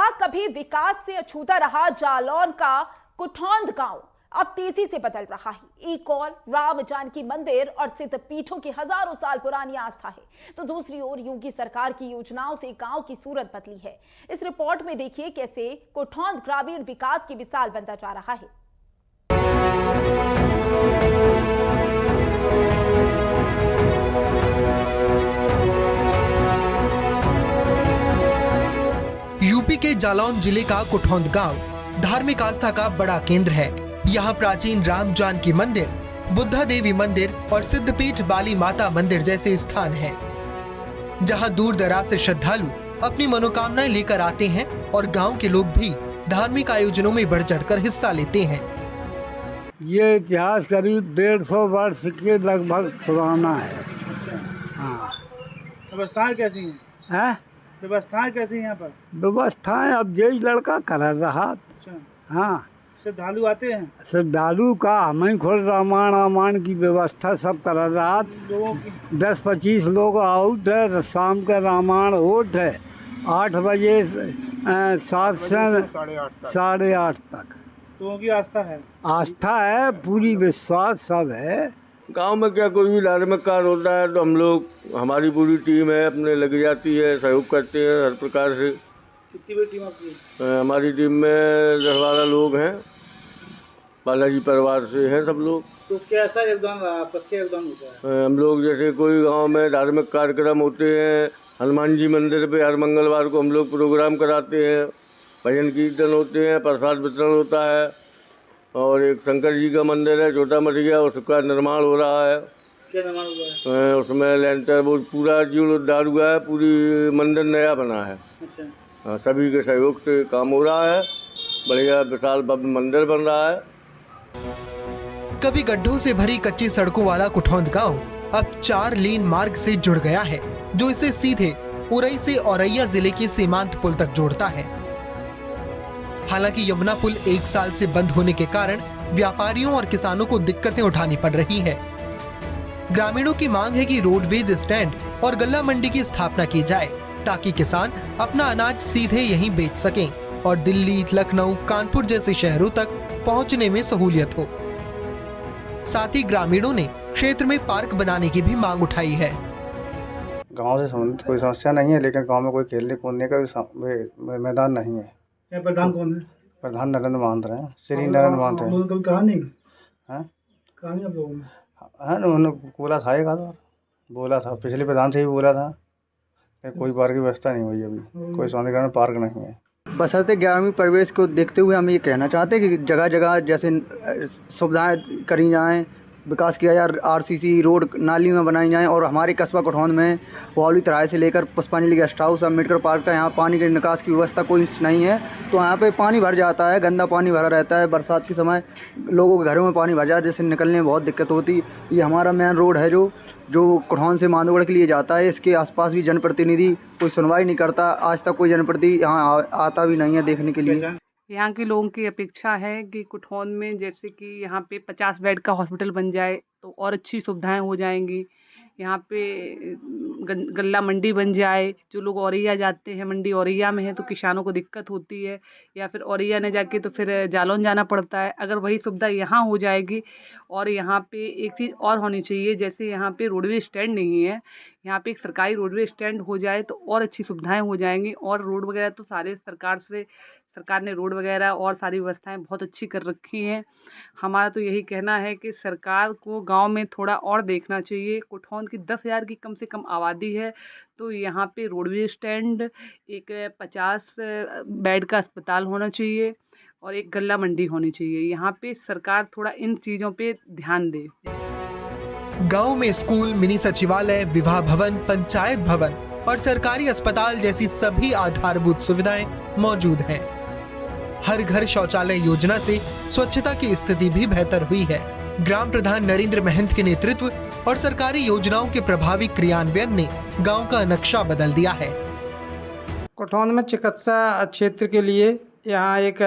जहां कभी विकास से अछूता रहा जालौन का कुठौंद गांव अब तेजी से बदल रहा है। एक और राम जानकी मंदिर और सिद्ध पीठों की हजारों साल पुरानी आस्था है, तो दूसरी ओर योगी सरकार की योजनाओं से गांव की सूरत बदली है। इस रिपोर्ट में देखिए कैसे कुठौंद ग्रामीण विकास की मिसाल बनता जा रहा है। यूपी के जालौन जिले का कुठौंद गांव धार्मिक आस्था का बड़ा केंद्र है। यहाँ प्राचीन राम जानकी मंदिर, बुद्धा देवी मंदिर और सिद्धपीठ बाली माता मंदिर जैसे स्थान हैं, जहाँ दूर दराज से श्रद्धालु अपनी मनोकामनाएं लेकर आते हैं और गांव के लोग भी धार्मिक आयोजनों में बढ़ चढ़कर हिस्सा लेते हैं। ये इतिहास करीब 150 वर्ष के लगभग पुराना है। हाँ। व्यवस्थाएं कैसी हैं? व्यवस्थाएं कैसी हैं यहाँ पर? व्यवस्थाएं अब यही लड़का कर रहा। अच्छा। हाँ, श्रद्धालु आते हैं? श्रद्धालु का हमें खुद रामायण की व्यवस्था सब कर रहा। 10-25 लोग आउट है, शाम का रामायण होट है 8 बजे 7 से 8:30 तक। लोगों की आस्था है? आस्था है, पूरी विश्वास सब है। गांव में क्या कोई भी धार्मिक कार्य होता है तो हम लोग, हमारी पूरी टीम है अपने लग जाती है, सहयोग करते हैं हर प्रकार से। कितनी बड़ी टीम आपकी? हमारी टीम में 10-12 लोग हैं, बालाजी परिवार से हैं सब लोग। तो कैसा योगदान रहा आपका? क्या योगदान होता है? हम लोग जैसे कोई गांव में धार्मिक कार्यक्रम होते हैं, हनुमान जी मंदिर पे हर मंगलवार को हम लोग प्रोग्राम कराते हैं, भजन कीर्तन होते हैं, प्रसाद वितरण होता है। और एक शंकर जी का मंदिर है छोटा मटिया, उसका निर्माण हो रहा है। क्या निर्माण हुआ है? उसमें लेंटर वो पूरा जीर्णोद्धार हुआ है, पूरी मंदिर नया बना है। अच्छा। सभी के सहयोग से काम हो रहा है, बढ़िया विशाल भव्य मंदिर बन रहा है। कभी गड्ढों से भरी कच्ची सड़कों वाला कुठौंद गांव अब 4 लेन मार्ग से जुड़ गया है, जो इसे सीधे उरई से औरैया जिले के सीमांत पुल तक जोड़ता है। हालांकि यमुना पुल 1 साल से बंद होने के कारण व्यापारियों और किसानों को दिक्कतें उठानी पड़ रही है। ग्रामीणों की मांग है कि रोडवेज स्टैंड और गल्ला मंडी की स्थापना की जाए, ताकि किसान अपना अनाज सीधे यहीं बेच सकें और दिल्ली, लखनऊ, कानपुर जैसे शहरों तक पहुंचने में सहूलियत हो। साथ ही ग्रामीणों ने क्षेत्र में पार्क बनाने की भी मांग उठाई है। गांव से संबंधित कोई समस्या नहीं है, लेकिन गांव में कोई खेलने कूदने का भी मैदान नहीं है। प्रधान कौन है? प्रधान नरेंद्र महंत हैं, श्री नरेंद्र महंत हैं। कभी कहा नहीं? हैं? कहा नहीं आप लोगों ने? हाँ, उन्होंने बोला था, एक आध बोला था, पिछले प्रधान से भी बोला था, कोई पार्क की व्यवस्था नहीं हुई अभी, कोई सौंदर्यीकरण पार्क नहीं है। बशर्ते ग्रामीण परिवेश को देखते हुए हम ये कहना चाहते हैं कि जगह जगह जैसे सुविधाएं करी जाएं, विकास किया जाए, आरसीसी रोड नाली में बनाई जाएं और हमारे कस्बा कुठौंद में वावली तराई से लेकर पुष्पांजलि गेस्ट हाउस, अम्बेडकर पार्क तक यहाँ पानी के निकास की व्यवस्था कोई नहीं है। तो यहाँ पे पानी भर जाता है, गंदा पानी भरा रहता है, बरसात के समय लोगों के घरों में पानी भर जाता है, जिससे निकलने में बहुत दिक्कत होती है। ये हमारा मेन रोड है जो कुठौंद से मांदोगढ़ के लिए जाता है। इसके आसपास भी जनप्रतिनिधि कोई सुनवाई नहीं करता, आज तक कोई जनप्रतिनिधि यहाँ आता भी नहीं है देखने के लिए। यहाँ के लोगों की अपेक्षा है कि कुठौंद में जैसे कि यहाँ पे 50 बेड का हॉस्पिटल बन जाए तो और अच्छी सुविधाएं हो जाएंगी। यहाँ पे गल्ला मंडी बन जाए, जो लोग औरैया जाते हैं, मंडी औरैया में है तो किसानों को दिक्कत होती है, या फिर औरैया न जाके तो फिर जालौन जाना पड़ता है। अगर वही सुविधा यहाँ हो जाएगी। और यहाँ पे एक चीज़ और होनी चाहिए, जैसे यहाँ पे रोडवे स्टैंड नहीं है, यहाँ पे एक सरकारी रोडवे स्टैंड हो जाए तो और अच्छी सुविधाएं हो जाएंगी। और रोड वगैरह तो सारे सरकार ने रोड वगैरह और सारी व्यवस्थाएं बहुत अच्छी कर रखी हैं। हमारा तो यही कहना है कि सरकार को गांव में थोड़ा और देखना चाहिए। कुठौंद की 10,000 की कम से कम आबादी है, तो यहाँ पे रोडवे स्टैंड, एक 50 बेड का अस्पताल होना चाहिए और एक गल्ला मंडी होनी चाहिए। यहाँ पे सरकार थोड़ा इन चीज़ों पे ध्यान दे। गांव में स्कूल, मिनी सचिवालय, विवाह भवन, पंचायत भवन और सरकारी अस्पताल जैसी सभी आधारभूत सुविधाएं मौजूद हैं। हर घर शौचालय योजना से स्वच्छता की स्थिति भी बेहतर हुई है। ग्राम प्रधान नरेंद्र महंत के नेतृत्व और सरकारी योजनाओं के प्रभावी क्रियान्वयन ने गांव का नक्शा बदल दिया है। कुठौंद में चिकित्सा क्षेत्र के लिए यहाँ एक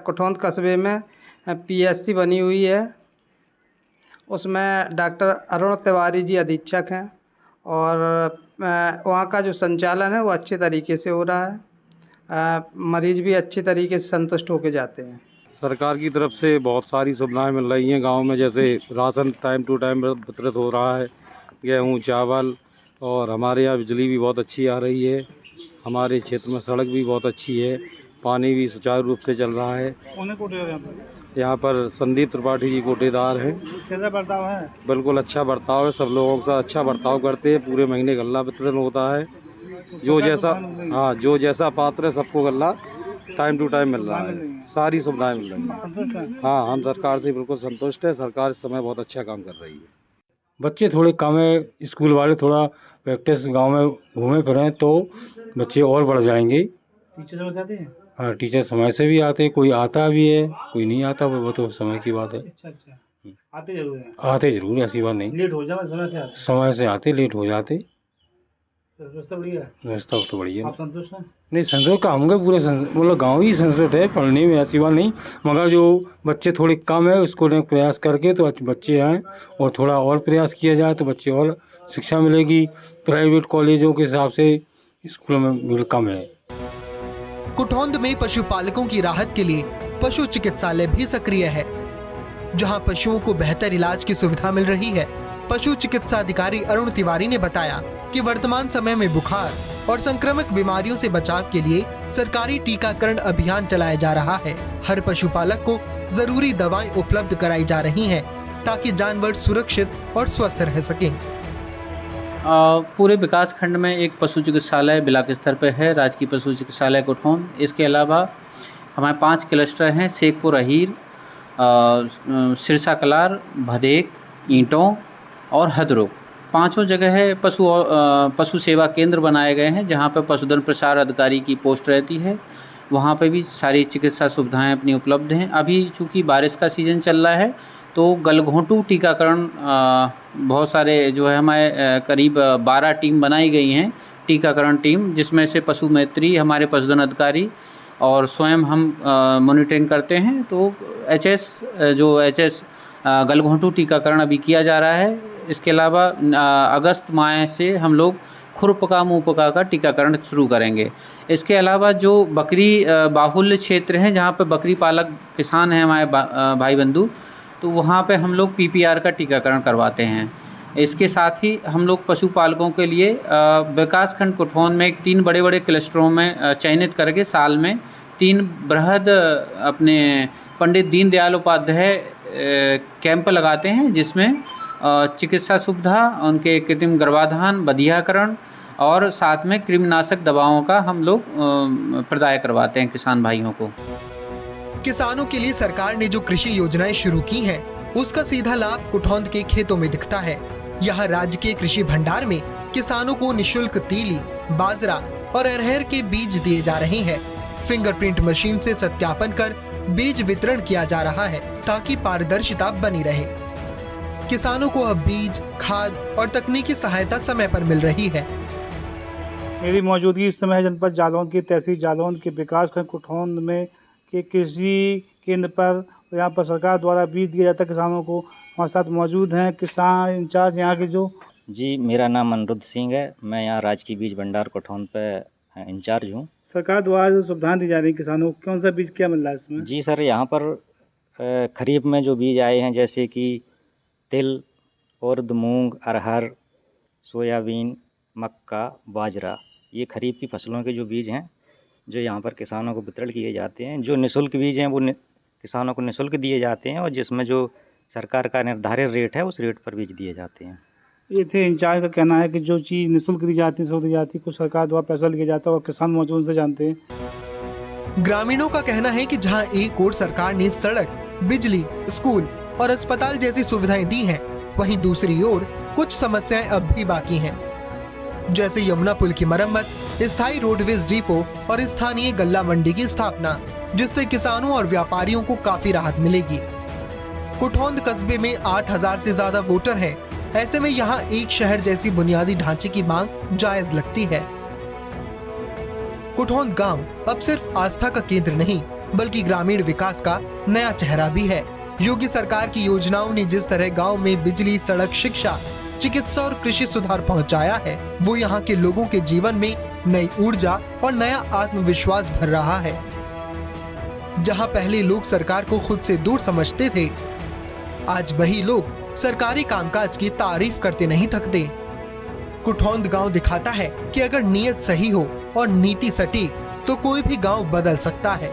कुठौंद कस्बे में पीएससी बनी हुई है। उसमें डॉक्टर अरुण तिवारी जी अधीक्षक हैं और वहाँ का जो संचालन है वो अच्छे तरीके से हो रहा है। मरीज भी अच्छी तरीके से संतुष्ट होकर जाते हैं। सरकार की तरफ से बहुत सारी सुविधाएं मिल रही हैं गांव में, जैसे राशन टाइम टू टाइम वितरित हो रहा है, गेहूं चावल, और हमारे यहाँ बिजली भी बहुत अच्छी आ रही है। हमारे क्षेत्र में सड़क भी बहुत अच्छी है, पानी भी सुचारू रूप से चल रहा है। यहाँ पर संदीप त्रिपाठी जी कोटेदार हैं। कैसा बर्ताव है? बिल्कुल अच्छा बर्ताव है, सब लोगों के साथ अच्छा बर्ताव करते हैं। पूरे महीने गल्ला वितरण होता है, जो जैसा पात्र है सबको गल्ला टाइम टू टाइम मिल रहा है, सारी सुविधाएं मिल रही हैं। हाँ, हम सरकार से बिल्कुल संतुष्ट है। सरकार इस समय बहुत अच्छा काम कर रही है। बच्चे थोड़े कम है, स्कूल वाले थोड़ा प्रैक्टिस गांव में घूमे फिरें तो बच्चे और बढ़ जाएंगे। टीचर समझ आते हैं? हाँ, टीचर समय से भी आते हैं, कोई आता भी है, कोई नहीं आता, वो तो समय की बात है। अच्छा, आते जरूर हैं? आते जरूर, ऐसी बात नहीं। लेट हो जाए समय से आते, लेट हो जाते। व्यवस्था बढ़िया है? व्यवस्था तो बढ़िया। आप संतुष्ट हैं? नहीं, संतुष्ट का होंगे, पूरे मतलब गाँव ही संतुष्ट है पढ़ने में, ऐसी बात नहीं। मगर जो बच्चे थोड़े कम है उसको प्रयास करके तो बच्चे आएँ और थोड़ा और प्रयास किया जाए तो बच्चे और शिक्षा मिलेगी। प्राइवेट कॉलेजों के हिसाब से स्कूलों में भीड़ कम है। कुठौंद में पशुपालकों की राहत के लिए पशु चिकित्सालय भी सक्रिय है, जहां पशुओं को बेहतर इलाज की सुविधा मिल रही है। पशु चिकित्सा अधिकारी अरुण तिवारी ने बताया कि वर्तमान समय में बुखार और संक्रामक बीमारियों से बचाव के लिए सरकारी टीकाकरण अभियान चलाया जा रहा है। हर पशुपालक को जरूरी दवाएं उपलब्ध कराई जा रही हैं ताकि जानवर सुरक्षित और स्वस्थ रह सकें। पूरे विकास खंड में एक पशु चिकित्सालय ब्लॉक स्तर पर है, राजकीय पशु चिकित्सालय कुठौंद। इसके अलावा हमारे 5 क्लस्टर हैं, शेखपुर, अहीर, सिरसा कलार, भदेक, ईंटों और हदरुक। 5 जगह है पशु सेवा केंद्र बनाए गए हैं, जहां पर पशुधन प्रसार अधिकारी की पोस्ट रहती है। वहां पे भी सारी चिकित्सा सुविधाएं अपनी उपलब्ध हैं। अभी चूँकि बारिश का सीज़न चल रहा है तो गलघोंटू टीकाकरण बहुत सारे जो है हमारे करीब 12 टीम बनाई गई हैं, टीकाकरण टीम, जिसमें से पशु मैत्री हमारे पशुधन अधिकारी और स्वयं हम मॉनिटरिंग करते हैं। तो एचएस गलघोंटू टीकाकरण अभी किया जा रहा है। इसके अलावा अगस्त माह से हम लोग खुरपका मुँहपका का टीकाकरण शुरू करेंगे। इसके अलावा जो बकरी बाहुल्य क्षेत्र हैं, जहाँ पर बकरी पालक किसान हैं हमारे भाई बंधु, तो वहाँ पे हम लोग पीपीआर का टीकाकरण करवाते हैं। इसके साथ ही हम लोग पशुपालकों के लिए विकास खंड कुठौंद में 3 बड़े क्लस्टरों में चयनित करके साल में 3 बृहद अपने पंडित दीनदयाल उपाध्याय कैंप लगाते हैं, जिसमें चिकित्सा सुविधा, उनके कृत्रिम गर्भाधान, बधियाकरण और साथ में कृमिनाशक दवाओं का हम लोग प्रदाय करवाते हैं किसान भाइयों को। किसानों के लिए सरकार ने जो कृषि योजनाएं शुरू की हैं, उसका सीधा लाभ कुठौंद के खेतों में दिखता है। यहाँ राज्य के कृषि भंडार में किसानों को निशुल्क तीली, बाजरा और अरहर के बीज दिए जा रहे हैं। फिंगरप्रिंट मशीन से सत्यापन कर बीज वितरण किया जा रहा है ताकि पारदर्शिता बनी रहे। किसानों को अब बीज, खाद और तकनीकी सहायता समय पर मिल रही है। मेरी मौजूदगी इस समय जनपद जालौन की तहसील जालौन के विकास खंड कुठौंद में के कृषि केंद्र पर, यहाँ पर सरकार द्वारा बीज दिया जाता है किसानों को। हमारे साथ मौजूद हैं किसान इंचार्ज यहाँ के जो। जी, मेरा नाम अनिरुद्ध सिंह है, मैं यहाँ राजकीय बीज भंडार कुठौंद पे इंचार्ज हूँ। सरकार द्वारा जो सुविधाएं दी जा रही है किसानों को, कौन सा बीज क्या मिल रहा है इसमें? जी सर, यहाँ पर खरीफ में जो बीज आए हैं, जैसे कि तिल, उर्द, मूंग, अरहर, सोयाबीन, मक्का, बाजरा, ये खरीफ की फसलों के जो बीज हैं जो यहाँ पर किसानों को वितरण किए जाते हैं। जो निःशुल्क बीज हैं वो किसानों को निःशुल्क दिए जाते हैं, और जिसमें जो सरकार का निर्धारित रेट है उस रेट पर बीज दिए जाते हैं। ये थे इंचार्ज का कहना है कि जो चीज़ निःशुल्क दी जाती है कुछ सरकार द्वारा पैसा लिया जाता है और किसान मौजूद से जानते हैं। ग्रामीणों का कहना है कि जहां एक ओर सरकार ने सड़क, बिजली, स्कूल और अस्पताल जैसी सुविधाएं दी हैं, वहीं दूसरी ओर कुछ समस्याएं अब भी बाकी हैं, जैसे यमुना पुल की मरम्मत, स्थायी रोडवेज डिपो और स्थानीय गल्ला मंडी की स्थापना, जिससे किसानों और व्यापारियों को काफी राहत मिलेगी। कुठौंद कस्बे में 8000 से ज्यादा वोटर हैं, ऐसे में यहाँ एक शहर जैसी बुनियादी ढांचे की मांग जायज लगती है। कुठौंद गांव अब सिर्फ आस्था का केंद्र नहीं, बल्कि ग्रामीण विकास का नया चेहरा भी है। योगी सरकार की योजनाओं ने जिस तरह गांव में बिजली, सड़क, शिक्षा चिकित्सा और कृषि सुधार पहुंचाया है, वो यहाँ के लोगों के जीवन में नई ऊर्जा और नया आत्मविश्वास भर रहा है। जहाँ पहले लोग सरकार को खुद से दूर समझते थे, आज वही लोग सरकारी कामकाज की तारीफ करते नहीं थकते। कुठौंद गांव दिखाता है कि अगर नीयत सही हो और नीति सटीक तो कोई भी गांव बदल सकता है।